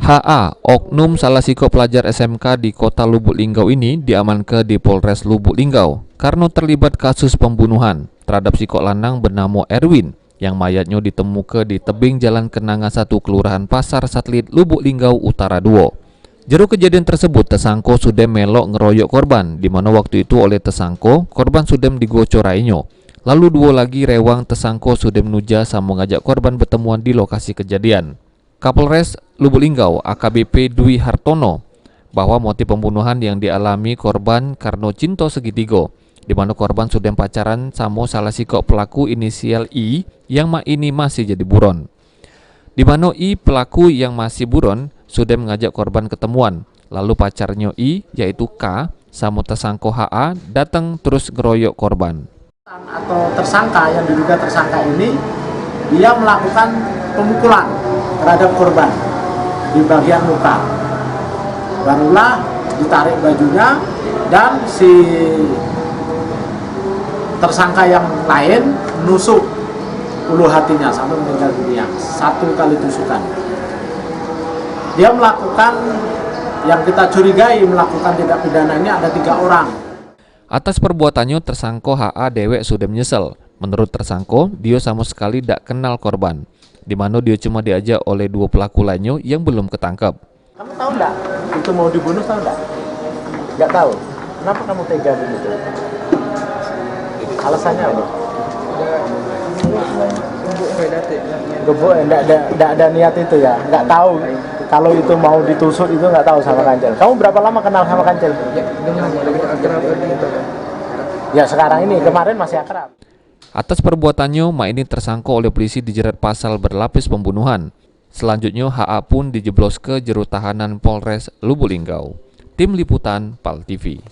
HA, oknum salah siko pelajar SMK di kota Lubuk Linggau ini diamankan di Polres Lubuk Linggau karena terlibat kasus pembunuhan terhadap siko lanang bernama Erwin yang mayatnya ditemukan di tebing Jalan Kenanga 1 Kelurahan Pasar Satelit Lubuk Linggau Utara 2. Jero kejadian tersebut, tersangko sudah melok ngeroyok korban, di mana waktu itu oleh tersangko korban sudah digocorainya. Lalu dua lagi rewang tersangko sudah menuja sama mengajak korban bertemuan di lokasi kejadian. Kapolres Lubuk Linggau AKBP Dwi Hartono bahwa motif pembunuhan yang dialami korban karena cinta segitiga, di mana korban sudah pacaran sama salah siko pelaku inisial I yang ini masih jadi buron. Di mana I pelaku yang masih buron sudah mengajak korban ketemuan, lalu pacarnya I yaitu K sama tersangka HA datang terus ngeroyok korban. Atau tersangka yang diduga tersangka ini dia melakukan pemukulan terhadap korban di bagian muka. Barulah ditarik bajunya dan si tersangka yang lain menusuk ulu hatinya sampai meninggal dunia 1 kali tusukan. Dia melakukan yang kita curigai melakukan tindak pidana ini ada 3 orang. Atas perbuatannya tersangka HA dewek sudah menyesal. Menurut tersangka, dia sama sekali tidak kenal korban, di mana dia cuma diajak oleh 2 pelaku lainnya yang belum ketangkap. Kamu tahu enggak itu mau dibunuh, tahu enggak? Enggak tahu. Kenapa kamu tega begitu? Alasannya apa? Gebuk, enggak ada niat itu ya. Enggak tahu kalau itu mau ditusuk itu enggak tahu sama Kancil. Kamu berapa lama kenal sama Kancil? Ya sekarang ini, kemarin masih akrab. Atas perbuatannya, ini tersangka oleh polisi dijerat pasal berlapis pembunuhan. Selanjutnya, HA pun dijeblos ke jero tahanan Polres Lubuk Linggau. Tim Liputan PAL TV.